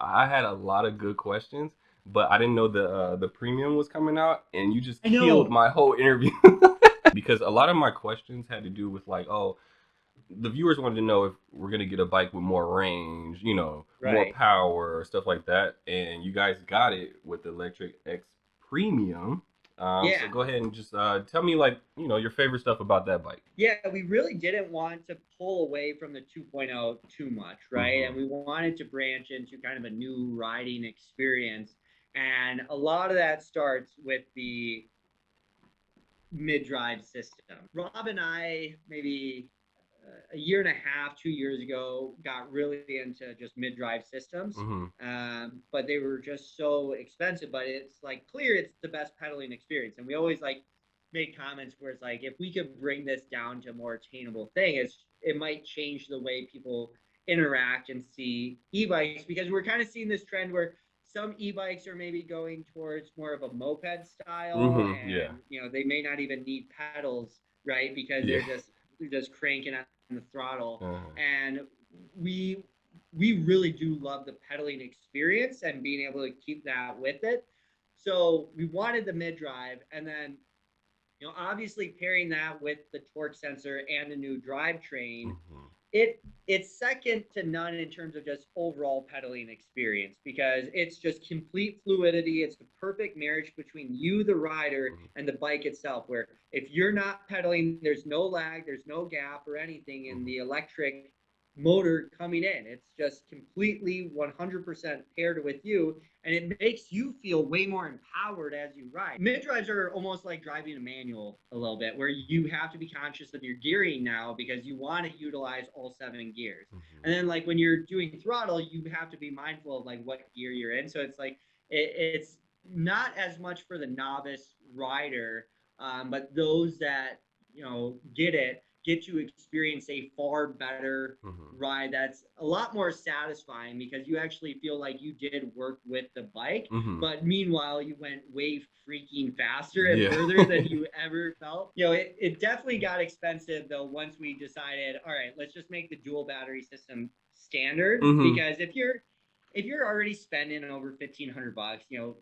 I had a lot of good questions, but I didn't know the premium was coming out, and you just killed my whole interview. Because a lot of my questions had to do with like, oh, the viewers wanted to know if we're gonna get a bike with more range, you know, more power, stuff like that. And you guys got it with the Lectric X Premium. So go ahead and just tell me, like, you know, your favorite stuff about that bike. Yeah, we really didn't want to pull away from the 2.0 too much, right? And we wanted to branch into kind of a new riding experience. And a lot of that starts with the mid-drive system. Rob and I, maybe a year and a half, 2 years ago, got really into just mid-drive systems. But they were just so expensive. But it's like clear it's the best pedaling experience. And we always like make comments where it's like, if we could bring this down to a more attainable thing, it might change the way people interact and see e-bikes, because we're kind of seeing this trend where some e-bikes are maybe going towards more of a moped style, and you know, they may not even need pedals, right? Because they're just cranking on the throttle. And we really do love the pedaling experience and being able to keep that with it. So we wanted the mid drive, and then, you know, obviously pairing that with the torque sensor and the new drivetrain, it's second to none in terms of just overall pedaling experience, because it's just complete fluidity. It's the perfect marriage between you, the rider, and the bike itself, where if you're not pedaling, there's no lag, there's no gap or anything in the electric motor coming in. It's just completely 100% paired with you, and it makes you feel way more empowered as you ride. Mid drives are almost like driving a manual a little bit, where you have to be conscious of your gearing now because you want to utilize all 7 gears. And then like when you're doing throttle, you have to be mindful of like what gear you're in. So it's like it's not as much for the novice rider, but those that, you know, get to experience a far better ride that's a lot more satisfying, because you actually feel like you did work with the bike, but meanwhile you went way freaking faster and further than you ever felt. You know, it definitely got expensive though once we decided, all right, let's just make the dual battery system standard, because if you're already spending over $1,500, you know,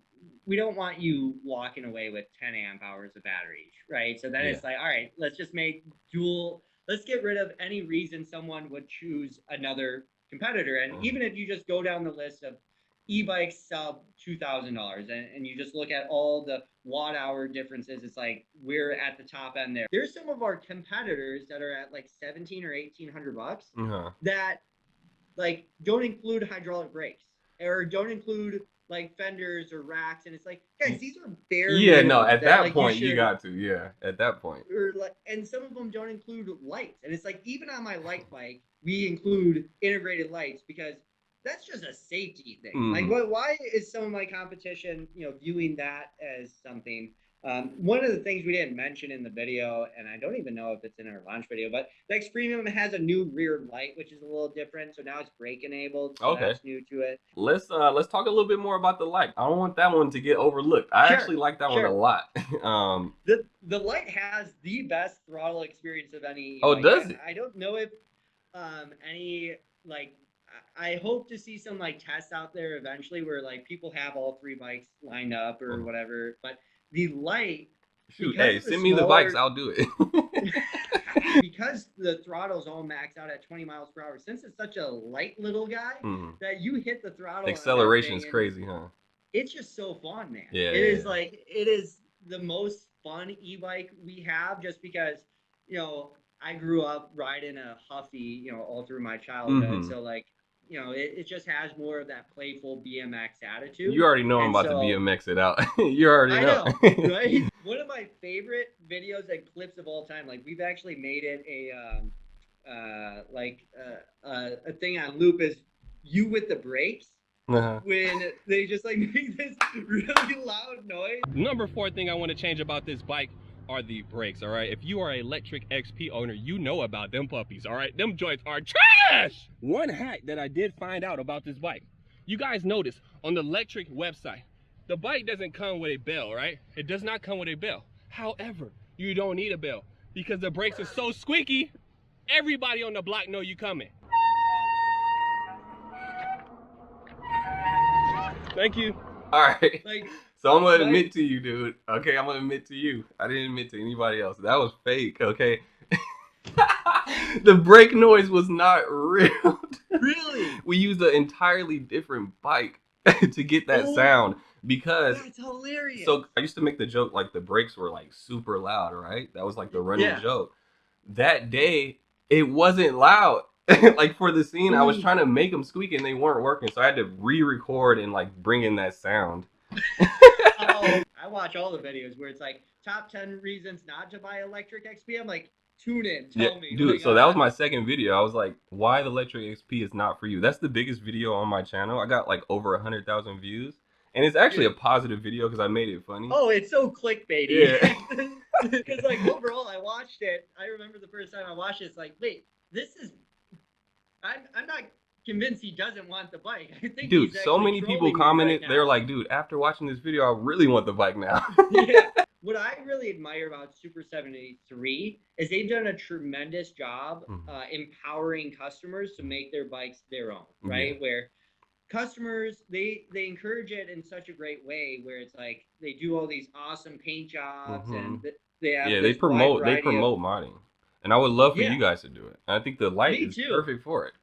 we don't want you walking away with 10 amp hours of battery, right? So then it's like, all right, let's just make dual. Let's get rid of any reason someone would choose another competitor. And even if you just go down the list of e-bikes sub $2,000 and you just look at all the watt hour differences, it's like we're at the top end there. There's some of our competitors that are at like 17 or 1,800 bucks that like don't include hydraulic brakes or don't include like fenders or racks, and it's like, guys, these are bare no, at that like, point you got to at that point. Or like, and some of them don't include lights, and it's like, even on my Lite bike we include integrated lights because that's just a safety thing. Like, why is some of my competition, you know, viewing that as something? One of the things we didn't mention in the video, and I don't even know if it's in our launch video, but the XPremium has a new rear light, which is a little different. So now it's brake enabled. So that's new to it. Let's talk a little bit more about the light. I don't want that one to get overlooked. I actually like that one a lot. The Lite has the best throttle experience of any. Oh, does it? I don't know if any like. I hope to see some like tests out there eventually where like people have all 3 bikes lined up or whatever, but the Lite, shoot, hey, send me the bikes, I'll do it. Because the throttle's all maxed out at 20 miles per hour, since it's such a light little guy, that you hit the throttle, acceleration's crazy, huh? It's just so fun, man. Yeah, it is like, it is the most fun e-bike we have, just because, you know, I grew up riding a Huffy, you know, all through my childhood. So like, you know, it just has more of that playful BMX attitude. You already know I'm about to BMX it out. You already know. I know, right? One of my favorite videos and clips of all time, like we've actually made it a thing on loop, is you with the brakes. When they just like make this really loud noise. Number 4 thing I want to change about this bike are the brakes. All right, if you are a Lectric XP owner, you know about them puppies. All right, them joints are trash. One hack that I did find out about this bike, you guys notice on the Lectric website, the bike doesn't come with a bell, right? It does not come with a bell. However, you don't need a bell because the brakes are so squeaky, everybody on the block know you coming. Thank you. All right. Like, so I'm gonna admit to you, dude. Okay, I'm gonna admit to you. I didn't admit to anybody else. That was fake. Okay. The brake noise was not real. Really? We used an entirely different bike to get that sound because that's hilarious. So I used to make the joke like the brakes were like super loud, right? That was like the running joke. That day it wasn't loud. Like for the scene, I was trying to make them squeak and they weren't working, so I had to re-record and like bring in that sound. I watch all the videos where it's like top 10 reasons not to buy Lectric XP. I'm like, tune in, tell me, dude. like, So that was my second video. I was like, why the Lectric XP is not for you. That's the biggest video on my channel. I got like over 100,000 views. And it's actually a positive video because I made it funny. Oh, it's so clickbaity. Yeah. Because like overall, I watched it. I remember the first time I watched it, it's like, wait, this is. I'm not convinced he doesn't want the bike. I think dude, so many people commented. They're like, dude, after watching this video, I really want the bike now. Yeah. What I really admire about Super 73 is they've done a tremendous job empowering customers to make their bikes their own, right? Where customers they encourage it in such a great way where it's like they do all these awesome paint jobs and they have they promote modding, and I would love for you guys to do it. I think the Lite is perfect for it.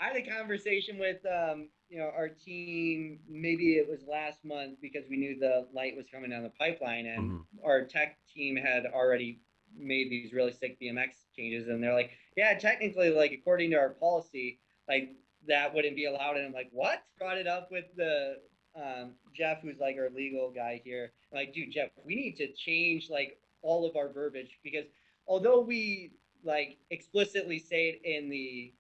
I had a conversation with our team, maybe it was last month, because we knew the Lite was coming down the pipeline, and our tech team had already made these really sick BMX changes, and they're like, yeah, technically, like according to our policy, like that wouldn't be allowed. And I'm like, what? Brought it up with the Jeff, who's like our legal guy here. I'm like, dude, Jeff, we need to change like all of our verbiage, because although we like explicitly say it in the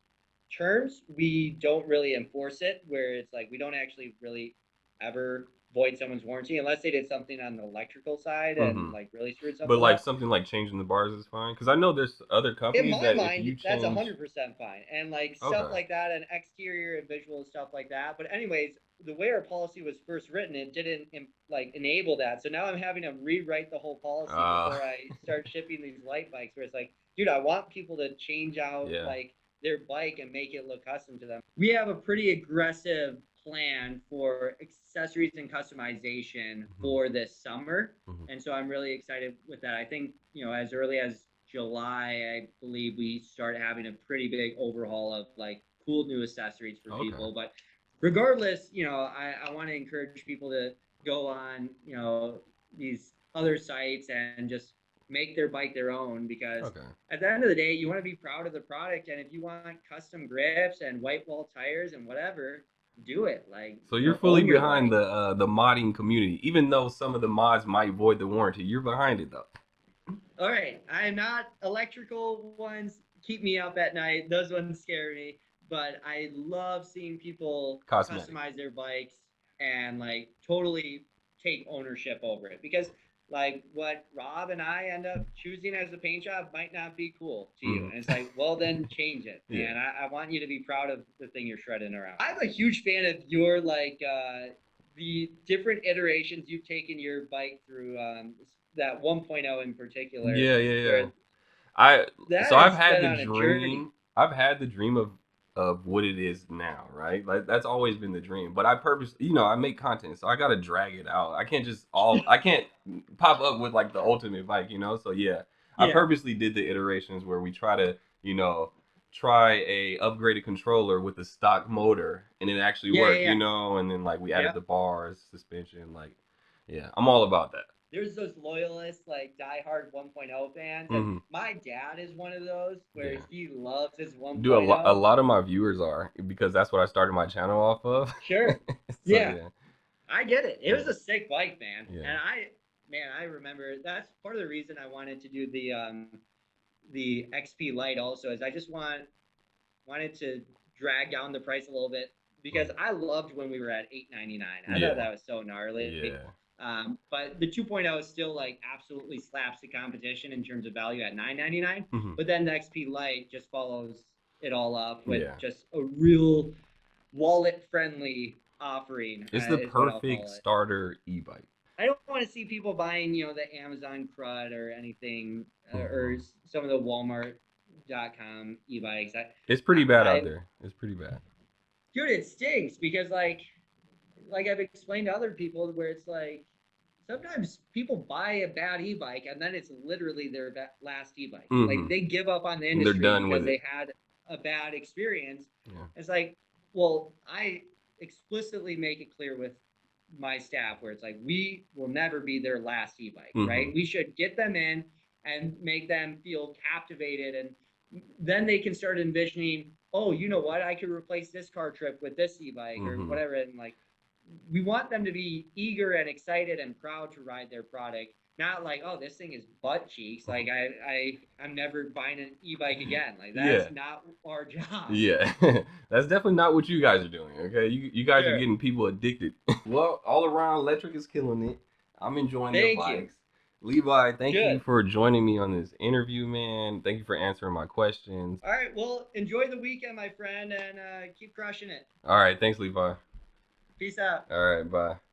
terms, we don't really enforce it, where it's like we don't actually really ever void someone's warranty unless they did something on the electrical side and like really screwed something But like up. something like changing the bars is fine, because I know there's other companies in my mind that's 100% fine, and like stuff like that, and exterior and visual stuff like that. But anyways, the way our policy was first written, it didn't like enable that, so now I'm having to rewrite the whole policy before I start shipping these Lite bikes, where it's like, dude, I want people to change out like their bike and make it look custom to them. We have a pretty aggressive plan for accessories and customization for this summer, and so I'm really excited with that. I think as early as July, I believe we start having a pretty big overhaul of like cool new accessories for people. But regardless, I want to encourage people to go on these other sites and just make their bike their own, because at the end of the day, you want to be proud of the product, and if you want custom grips and white wall tires and whatever, do it. Like, so you're fully behind the modding community, even though some of the mods might void the warranty. You're behind it though. All right, I'm not. Electrical ones keep me up at night. Those ones scare me, but I love seeing people customize their bikes and like totally take ownership over it, because like what Rob and I end up choosing as a paint job might not be cool to you. And it's like, well, then change it. And I want you to be proud of the thing you're shredding around. I'm a huge fan of your like the different iterations you've taken your bike through, that 1.0 in particular. I've had the dream. I've had the dream of what it is now, right? Like that's always been the dream. But I purposely, I make content, so I gotta drag it out. I can't just I can't pop up with like the ultimate bike, So I purposely did the iterations where we try to, try a upgraded controller with a stock motor, and it actually worked, and then like we added the bars, suspension, like, I'm all about that. There's those loyalists, like diehard 1.0 fans, and my dad is one of those where he loves his 1.0. Dude, a lot of my viewers are, because that's what I started my channel off of. Sure. I get it. It was a sick bike, man. And I remember that's part of the reason I wanted to do the XP Lite also, is I just wanted to drag down the price a little bit, because I loved when we were at $8.99. I thought that was so gnarly. But the 2.0 still like absolutely slaps the competition in terms of value at $9.99. But then the XP Lite just follows it all up with just a real wallet-friendly offering. It's the perfect starter e-bike. I don't want to see people buying, the Amazon crud or anything, or some of the Walmart.com e-bikes. It's pretty bad out there. It's pretty bad. Dude, it stinks, because like like I've explained to other people, where it's like sometimes people buy a bad e-bike and then it's literally their last e-bike. Like they give up on the industry because they had a bad experience. Yeah. It's like, well, I explicitly make it clear with my staff where it's like, we will never be their last e-bike, right? We should get them in and make them feel captivated, and then they can start envisioning, oh, you know what, I could replace this car trip with this e-bike or whatever. And like, we want them to be eager and excited and proud to ride their product, not like, oh, this thing is butt cheeks, like I'm never buying an e-bike again. Like that's not our job. Yeah. That's definitely not what you guys are doing. Okay, you guys are getting people addicted. Well, all around, Lectric is killing it. I'm enjoying their bikes. Levi, thank you for joining me on this interview, man. Thank you for answering my questions. All right, well, enjoy the weekend, my friend, and keep crushing it. All right, thanks, Levi. Peace out. All right, bye.